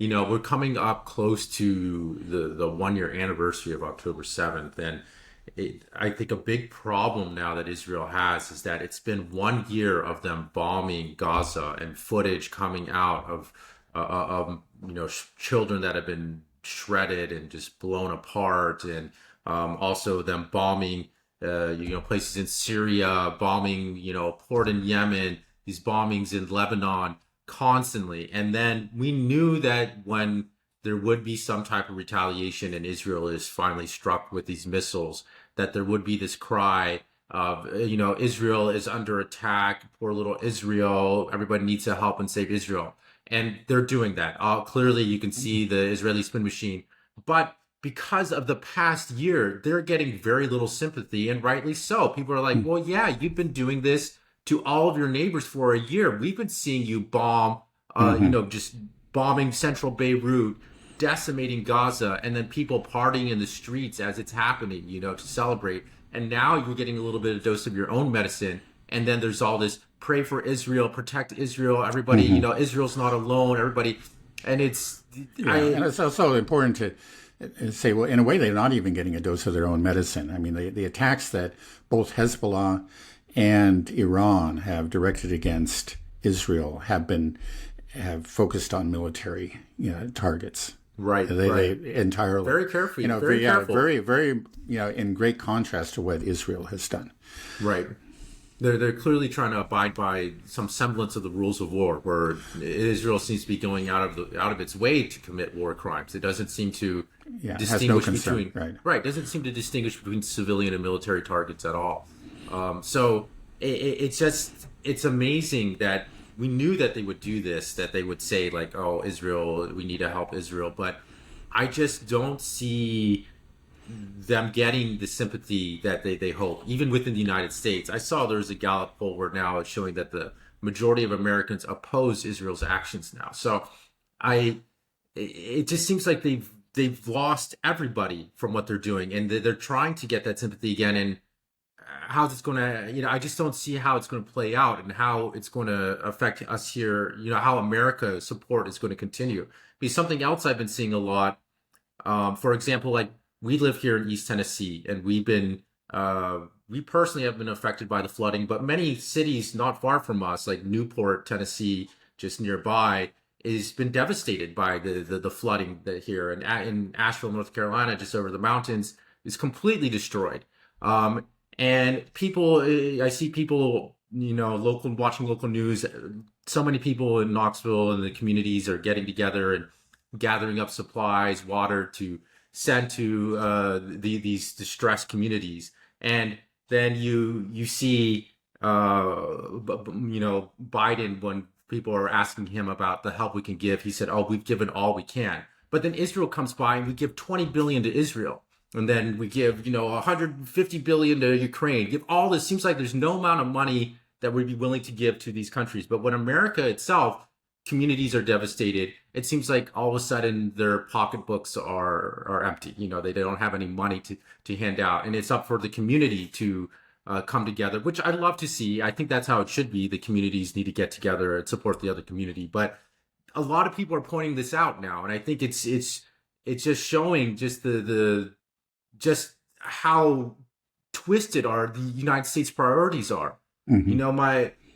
we're coming up close to the 1 year anniversary of October 7th. And I think a big problem now that Israel has is that it's been 1 year of them bombing Gaza and footage coming out of children that have been shredded and just blown apart, and also them bombing places in Syria, bombing port in Yemen, these bombings in Lebanon constantly. And then we knew that when there would be some type of retaliation and Israel is finally struck with these missiles, that there would be this cry of, Israel is under attack, poor little Israel, everybody needs to help and save Israel. And they're doing that. Clearly, you can see the Israeli spin machine. But because of the past year, they're getting very little sympathy, and rightly so. People are like, well, yeah, you've been doing this to all of your neighbors for a year. We've been seeing you bomb, just bombing central Beirut, decimating Gaza, and then people partying in the streets as it's happening, to celebrate. And now you're getting a little bit of dose of your own medicine. And then there's all this pray for Israel, protect Israel, everybody, Israel's not alone, everybody. And and it's also important to say, well, in a way, they're not even getting a dose of their own medicine. I mean, the attacks that both Hezbollah and Iran have directed against Israel have focused on military, targets. Right. They entirely very carefully, very careful. very in great contrast to what Israel has done. Right. They're clearly trying to abide by some semblance of the rules of war, where Israel seems to be going out of its way to commit war crimes. It doesn't seem to distinguish between right. Doesn't seem to distinguish between civilian and military targets at all. So it's amazing that we knew that they would do this, that they would say like, oh, Israel, we need to help Israel. But I just don't see them getting the sympathy that they hope, even within the United States. I saw there's a Gallup poll where now it's showing that the majority of Americans oppose Israel's actions now. So it just seems like they've lost everybody from what they're doing, and they're trying to get that sympathy again. And how's it's going to, I just don't see how it's going to play out and how it's going to affect us here, how America's support is going to continue. Because something else I've been seeing a lot, for example, like we live here in East Tennessee, and we personally have been affected by the flooding, but many cities not far from us, like Newport, Tennessee, just nearby, has been devastated by the flooding that here. And in Asheville, North Carolina, just over the mountains, is completely destroyed. And people, I see people, watching local news. So many people in Knoxville and the communities are getting together and gathering up supplies, water to send to these distressed communities. And then you see, Biden, when people are asking him about the help we can give, he said, oh, we've given all we can. But then Israel comes by and we give $20 billion to Israel. And then we give, $150 billion to Ukraine. Give all this. Seems like there's no amount of money that we'd be willing to give to these countries. But when America itself, communities are devastated, it seems like all of a sudden their pocketbooks are empty. They don't have any money to hand out. And it's up for the community to come together, which I'd love to see. I think that's how it should be. The communities need to get together and support the other community. But a lot of people are pointing this out now. And I think it's just showing just just how twisted the United States priorities are. Mm-hmm.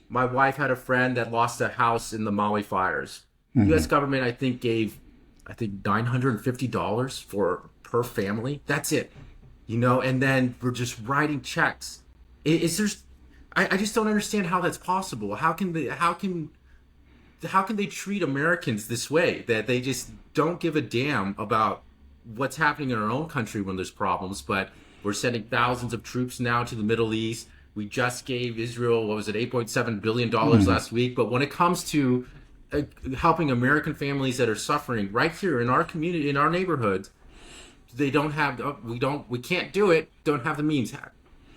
My wife had a friend that lost a house in the Maui fires. Mm-hmm. U.S. government, I think, gave $950 per family. That's it. And then we're just writing checks. I just don't understand how that's possible. How can they treat Americans this way, that they just don't give a damn about what's happening in our own country when there's problems? But we're sending thousands of troops now to the Middle East. We just gave Israel, $8.7 billion last week. But when it comes to helping American families that are suffering right here in our community, in our neighborhoods, they don't have, we can't do it, don't have the means.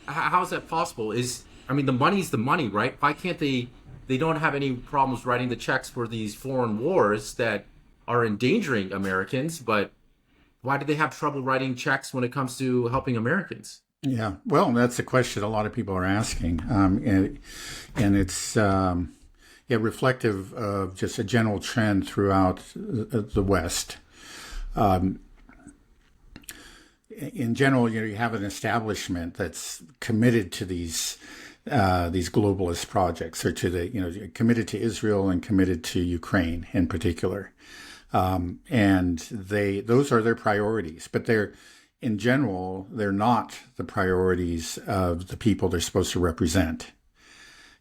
How is that possible? The money's the money, right? Why can't they don't have any problems writing the checks for these foreign wars that are endangering Americans, but why do they have trouble writing checks when it comes to helping Americans? Yeah, well, that's a question a lot of people are asking, and it's reflective of just a general trend throughout the West. In general, you have an establishment that's committed to these globalist projects, or to the committed to Israel and committed to Ukraine in particular, and those are their priorities. But in general, they're not the priorities of the people they're supposed to represent.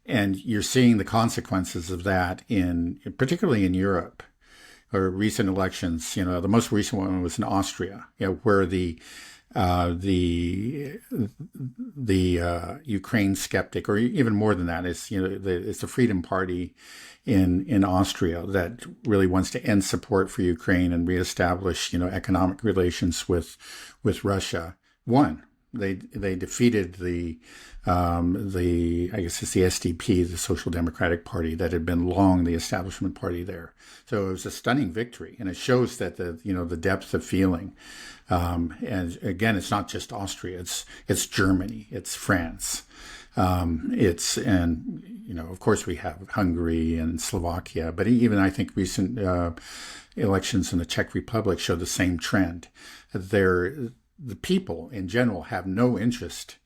And you're seeing the consequences of that particularly in Europe, or recent elections. The most recent one was in Austria, where the Ukraine skeptic, or even more than that, it's the Freedom Party in Austria that really wants to end support for Ukraine and reestablish economic relations with Russia. They defeated the I guess it's the SDP, the Social Democratic Party, that had been long the establishment party there. So it was a stunning victory, and it shows that the depth of feeling. And again, it's not just Austria; it's Germany, it's France, of course we have Hungary and Slovakia, but even I think recent elections in the Czech Republic show the same trend. The people in general have no interest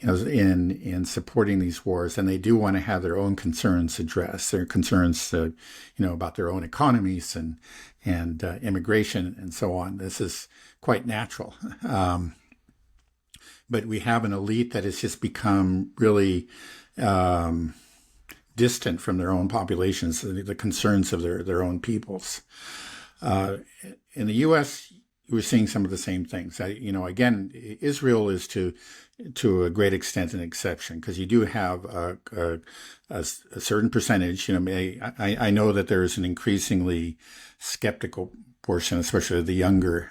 in supporting these wars, and they do want to have their own concerns addressed. Their concerns, about their own economies and immigration and so on. This is quite natural. But we have an elite that has just become really distant from their own populations, the concerns of their own peoples. In the U.S., we're seeing some of the same things. Again, Israel is to a great extent an exception, because you do have a certain percentage. I know that there is an increasingly skeptical portion, especially the younger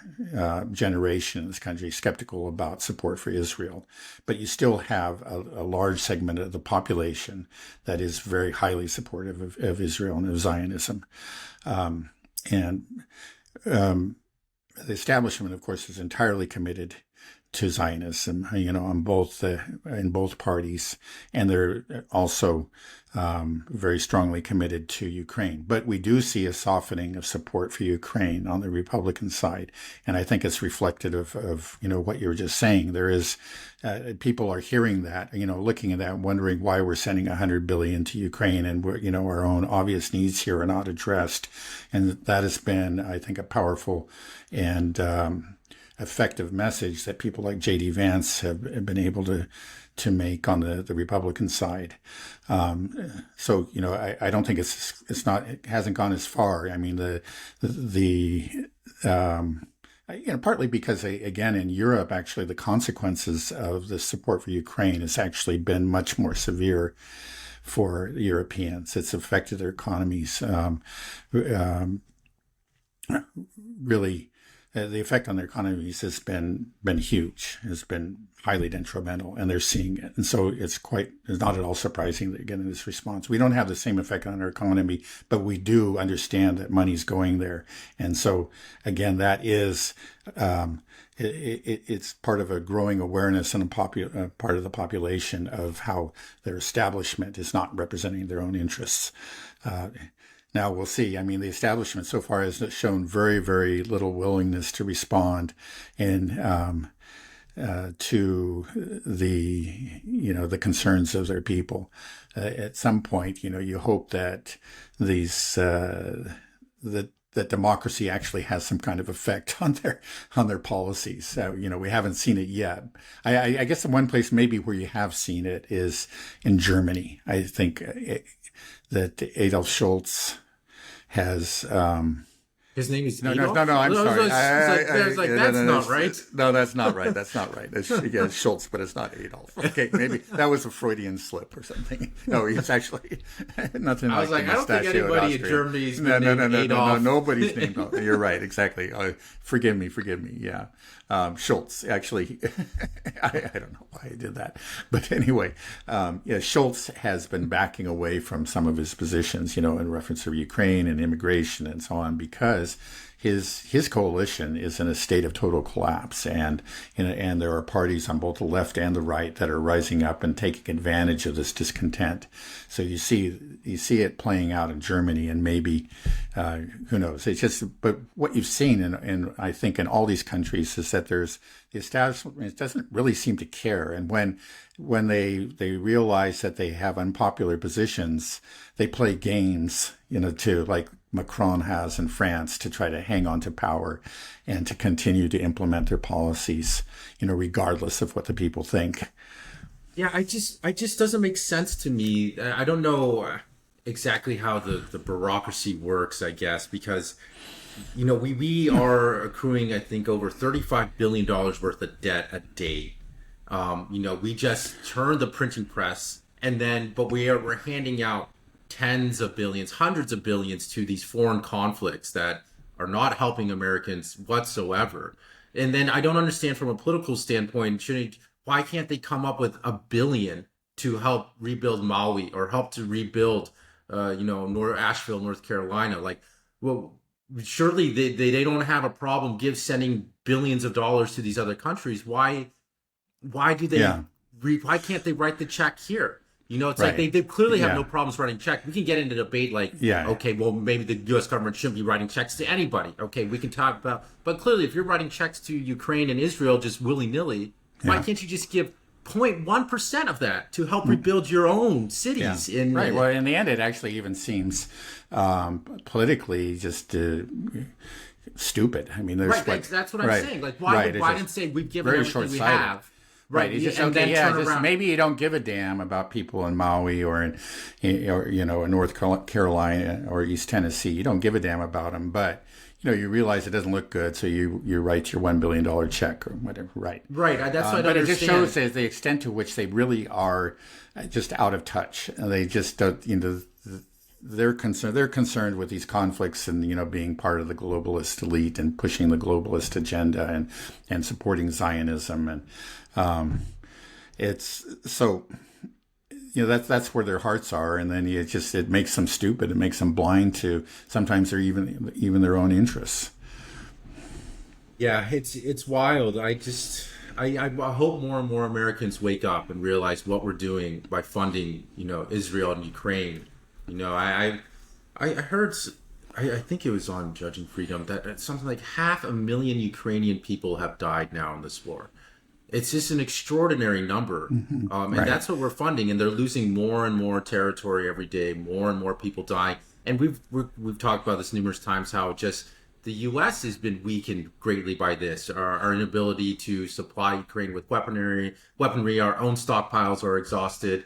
generation in this country, skeptical about support for Israel. But you still have a large segment of the population that is very highly supportive of Israel and of Zionism. The establishment, of course, is entirely committed to Zionism, in both parties, and they're also very strongly committed to Ukraine. But we do see a softening of support for Ukraine on the Republican side, and I think it's reflective of what you were just saying. There is people are hearing that, looking at that, wondering why we're sending $100 billion to Ukraine, and our own obvious needs here are not addressed, and that has been, I think, a powerful and effective message that people like J.D. Vance have been able to make on the Republican side. So I don't think it hasn't gone as far. I mean partly because again in Europe, actually the consequences of the support for Ukraine has actually been much more severe for the Europeans. It's affected their economies really. The effect on their economies has been huge, has been highly detrimental, and they're seeing it. And so it's not at all surprising that again in this response. We don't have the same effect on our economy, but we do understand that money's going there. And so again, that is, it's part of a growing awareness in a part of the population of how their establishment is not representing their own interests. Now we'll see. I mean, the establishment so far has shown very, very little willingness to respond to the concerns of their people. At some point, you hope that that democracy actually has some kind of effect on their policies. We haven't seen it yet. I guess the one place maybe where you have seen it is in Germany. I think that Adolf Scholz has. His name is no, Adolf? No, I'm sorry. That's not right. No, that's not right. That's not right. It's Schultz, but it's not Adolf. Okay, maybe that was a Freudian slip or something. No, it's actually nothing. I was like, I don't think anybody in Germany is named Adolf. No, nobody's named Adolf. You're right, exactly. Forgive me. Yeah, Schultz. Actually, I don't know why I did that, but anyway, Schultz has been backing away from some of his positions, in reference to Ukraine and immigration and so on, because his coalition is in a state of total collapse, and there are parties on both the left and the right that are rising up and taking advantage of this discontent. So you see it playing out in Germany, and maybe who knows? It's just, but what you've seen in I think in all these countries is that there's the establishment doesn't really seem to care, and when they realize that they have unpopular positions, they play games, to like Macron has in France, to try to hang on to power and to continue to implement their policies, regardless of what the people think. Yeah, I just doesn't make sense to me. I don't know exactly how the bureaucracy works, I guess, because we are accruing, I think, over $35 billion worth of debt a day. We just turned the printing press, but we're handing out tens of billions, hundreds of billions to these foreign conflicts that are not helping Americans whatsoever. And then I don't understand from a political standpoint, why can't they come up with $1 billion to help rebuild Maui or help to rebuild, Asheville, North Carolina? Like, well, surely they don't have a problem sending billions of dollars to these other countries. Why do they? Yeah. Why can't they write the check here? It's right. Like they clearly have no problems writing checks. We can get into debate okay, well, maybe the U.S. government shouldn't be writing checks to anybody. Okay, we can talk about, but clearly if you're writing checks to Ukraine and Israel just willy-nilly, why can't you just give 0.1% of that to help rebuild your own cities? Yeah. Right. Well, in the end, it actually even seems politically just stupid. I mean, there's that's what I'm saying. Like, why didn't say we've given everything we have? Right. It's just, maybe you don't give a damn about people in Maui or in North Carolina or East Tennessee. You don't give a damn about them, but you realize it doesn't look good, so you write your $1 billion check or whatever. Right. Right. That's what I but understand. It just shows the extent to which they really are just out of touch. They just don't. They're concerned with these conflicts and being part of the globalist elite and pushing the globalist agenda and supporting Zionism, and it's so that's where their hearts are, and then it makes them stupid. It makes them blind to sometimes their even their own interests. Yeah, it's wild. I hope more and more Americans wake up and realize what we're doing by funding Israel and Ukraine. I heard, I think it was on Judging Freedom, that something like 500,000 Ukrainian people have died now in this war. It's just an extraordinary number. Mm-hmm. And that's what we're funding. And they're losing more and more territory every day, more and more people dying. And we've talked about this numerous times, how just the U.S. has been weakened greatly by this. Our inability to supply Ukraine with weaponry, our own stockpiles are exhausted.